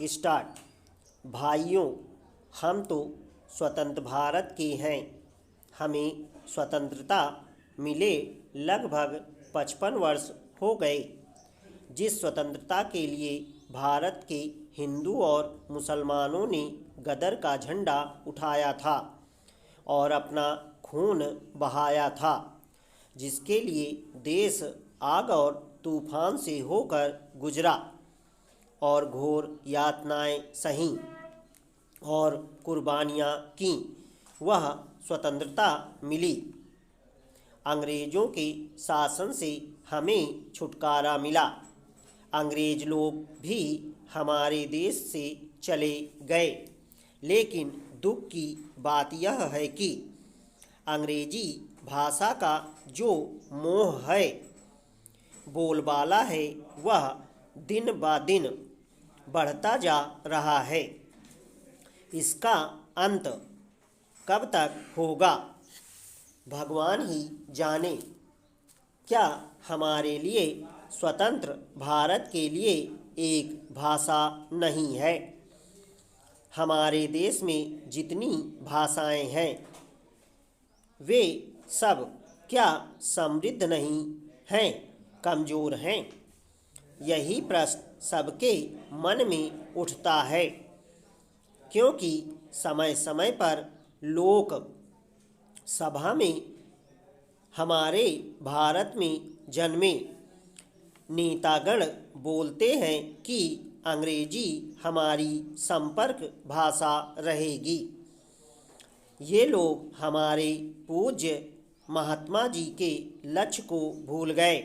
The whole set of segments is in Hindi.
स्टार्ट। भाइयों, हम तो स्वतंत्र भारत के हैं। हमें स्वतंत्रता मिले लगभग 55 वर्ष हो गए। जिस स्वतंत्रता के लिए भारत के हिंदू और मुसलमानों ने गदर का झंडा उठाया था और अपना खून बहाया था, जिसके लिए देश आग और तूफान से होकर गुजरा और घोर यातनाएं सहीं और कुर्बानियां की, वह स्वतंत्रता मिली। अंग्रेज़ों के शासन से हमें छुटकारा मिला। अंग्रेज लोग भी हमारे देश से चले गए, लेकिन दुख की बात यह है कि अंग्रेजी भाषा का जो मोह है, बोलबाला है, वह दिन ब दिन बढ़ता जा रहा है। इसका अंत कब तक होगा, भगवान ही जाने। क्या हमारे लिए स्वतंत्र भारत के लिए एक भाषा नहीं है? हमारे देश में जितनी भाषाएं हैं, वे सब क्या समृद्ध नहीं हैं, कमज़ोर हैं? यही प्रश्न सबके मन में उठता है, क्योंकि समय समय पर लोक सभा में हमारे भारत में जन्मे नेतागण बोलते हैं कि अंग्रेजी हमारी संपर्क भाषा रहेगी। ये लोग हमारे पूज्य महात्मा जी के लक्ष्य को भूल गए।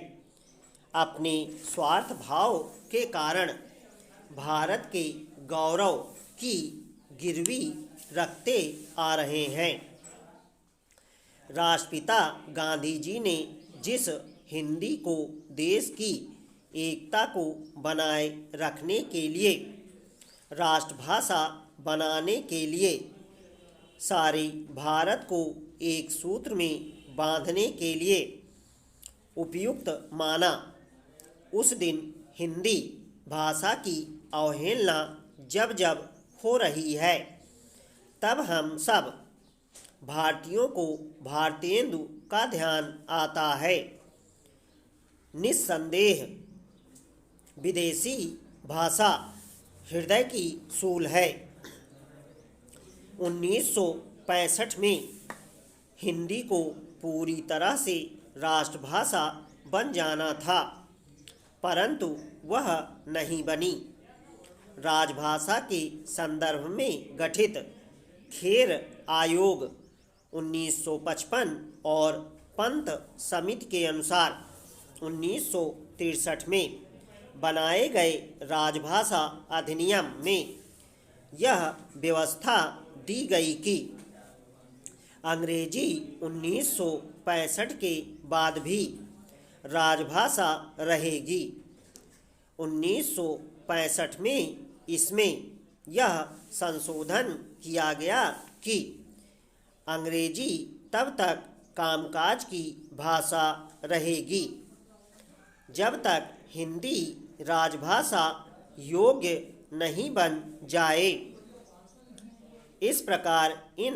अपने स्वार्थ भाव के कारण भारत के गौरव की गिरवी रखते आ रहे हैं। राष्ट्रपिता गांधी जी ने जिस हिंदी को देश की एकता को बनाए रखने के लिए, राष्ट्रभाषा बनाने के लिए, सारे भारत को एक सूत्र में बांधने के लिए उपयुक्त माना, उस दिन हिंदी भाषा की अवहेलना जब जब हो रही है, तब हम सब भारतीयों को भारतेंदु का ध्यान आता है। निस्संदेह विदेशी भाषा हृदय की सूल है। 1965 में हिंदी को पूरी तरह से राष्ट्रभाषा बन जाना था, परंतु वह नहीं बनी। राजभाषा के संदर्भ में गठित खेर आयोग 1955 और पंत समिति के अनुसार 1963 में बनाए गए राजभाषा अधिनियम में यह व्यवस्था दी गई कि अंग्रेजी 1965 के बाद भी राजभाषा रहेगी। 1965 में इसमें यह संशोधन किया गया कि अंग्रेजी तब तक कामकाज की भाषा रहेगी जब तक हिंदी राजभाषा योग्य नहीं बन जाए। इस प्रकार इन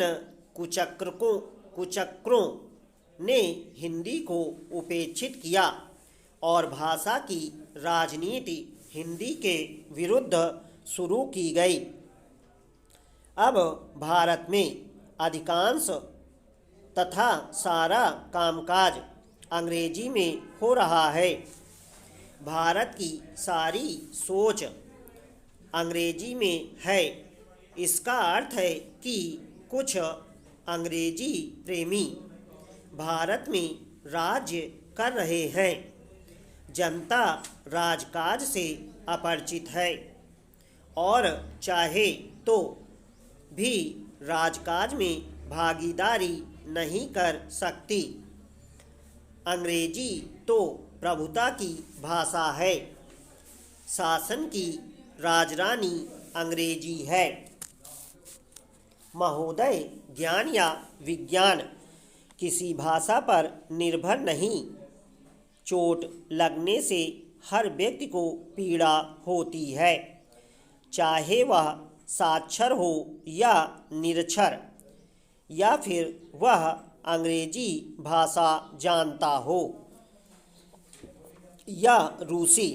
कुचक्रों ने हिंदी को उपेक्षित किया और भाषा की राजनीति हिंदी के विरुद्ध शुरू की गई। अब भारत में अधिकांश तथा सारा कामकाज अंग्रेजी में हो रहा है। भारत की सारी सोच अंग्रेजी में है। इसका अर्थ है कि कुछ अंग्रेजी प्रेमी भारत में राज्य कर रहे हैं। जनता राजकाज से अपरिचित है और चाहे तो भी राजकाज में भागीदारी नहीं कर सकती। अंग्रेजी तो प्रभुता की भाषा है। शासन की राजरानी अंग्रेजी है। महोदय, ज्ञान या विज्ञान किसी भाषा पर निर्भर नहीं। चोट लगने से हर व्यक्ति को पीड़ा होती है, चाहे वह साक्षर हो या निरक्षर, या फिर वह अंग्रेजी भाषा जानता हो या रूसी।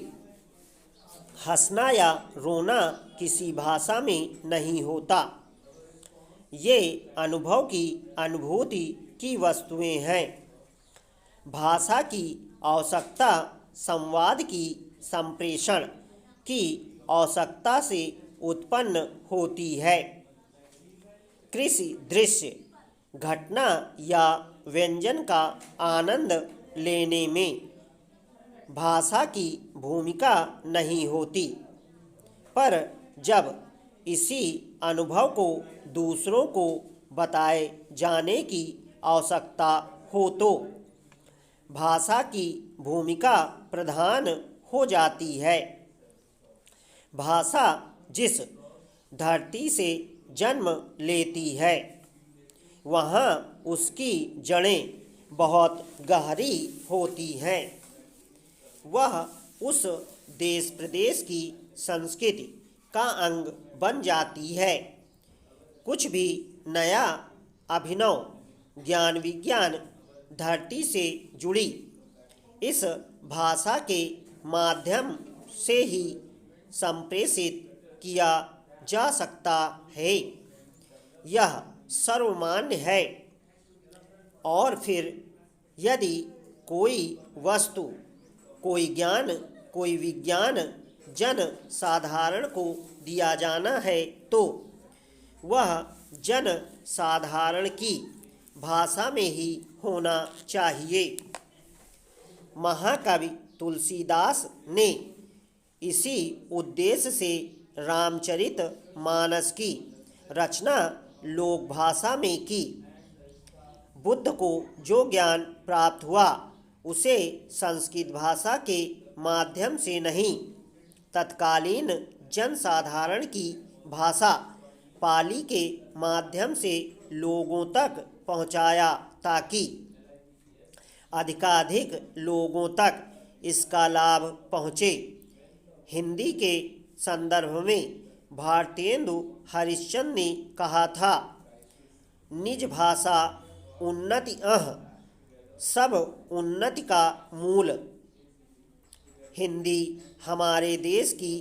हंसना या रोना किसी भाषा में नहीं होता। ये अनुभव की अनुभूति की वस्तुएं हैं। भाषा की आवश्यकता संवाद की संप्रेषण की आवश्यकता से उत्पन्न होती है। कृषि दृश्य घटना या व्यंजन का आनंद लेने में भाषा की भूमिका नहीं होती, पर जब इसी अनुभव को दूसरों को बताए जाने की आवश्यकता हो तो भाषा की भूमिका प्रधान हो जाती है। भाषा जिस धरती से जन्म लेती है, वहाँ उसकी जड़ें बहुत गहरी होती हैं। वह उस देश प्रदेश की संस्कृति का अंग बन जाती है। कुछ भी नया अभिनव ज्ञान विज्ञान धरती से जुड़ी इस भाषा के माध्यम से ही संप्रेषित किया जा सकता है। यह सर्वमान्य है। और फिर यदि कोई वस्तु, कोई ज्ञान, कोई विज्ञान जन साधारण को दिया जाना है तो वह जन साधारण की भाषा में ही होना चाहिए। महाकवि तुलसीदास ने इसी उद्देश्य से रामचरित मानस की रचना लोक भाषा में की। बुद्ध को जो ज्ञान प्राप्त हुआ उसे संस्कृत भाषा के माध्यम से नहीं, तत्कालीन जनसाधारण की भाषा पाली के माध्यम से लोगों तक पहुंचाया, ताकि अधिकाधिक लोगों तक इसका लाभ पहुँचे। हिंदी के संदर्भ में भारतेंदु हरिश्चंद्र ने कहा था, निज भाषा उन्नति सब उन्नति का मूल। हिंदी हमारे देश की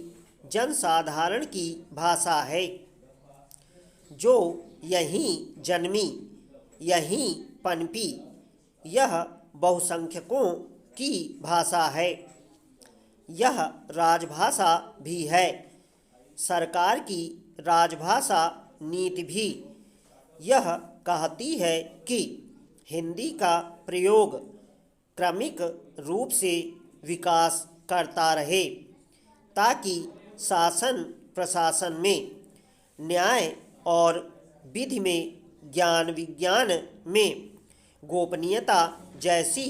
जनसाधारण की भाषा है, जो यहीं जन्मी, यहीं पनपी। यह बहुसंख्यकों की भाषा है। यह राजभाषा भी है। सरकार की राजभाषा नीति भी यह कहती है कि हिंदी का प्रयोग क्रमिक रूप से विकास करता रहे, ताकि शासन प्रशासन में, न्याय और विधि में, ज्ञान विज्ञान में गोपनीयता जैसी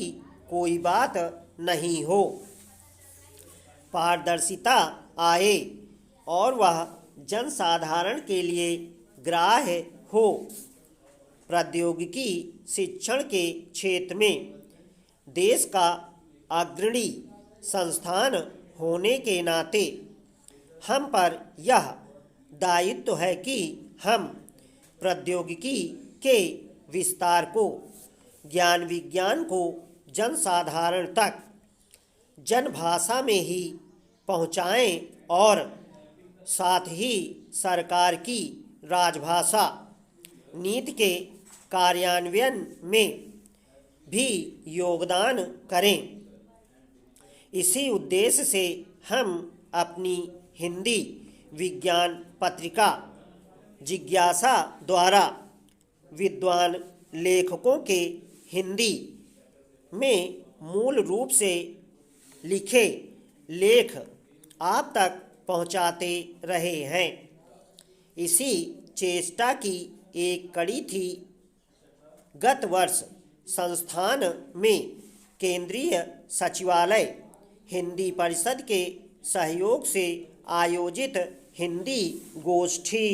कोई बात नहीं हो, पारदर्शिता आए और वह जनसाधारण के लिए ग्राह्य हो। प्रौद्योगिकी शिक्षण के क्षेत्र में देश का अग्रणी संस्थान होने के नाते हम पर यह दायित्व है कि हम प्रौद्योगिकी के विस्तार को, ज्ञान विज्ञान को जनसाधारण तक जनभाषा में ही पहुँचाएं और साथ ही सरकार की राजभाषा नीति के कार्यान्वयन में भी योगदान करें। इसी उद्देश्य से हम अपनी हिंदी विज्ञान पत्रिका जिज्ञासा द्वारा विद्वान लेखकों के हिंदी में मूल रूप से लिखे लेख आप तक पहुंचाते रहे हैं। इसी चेष्टा की एक कड़ी थी गत वर्ष संस्थान में केंद्रीय सचिवालय हिंदी परिषद के सहयोग से आयोजित हिंदी गोष्ठी।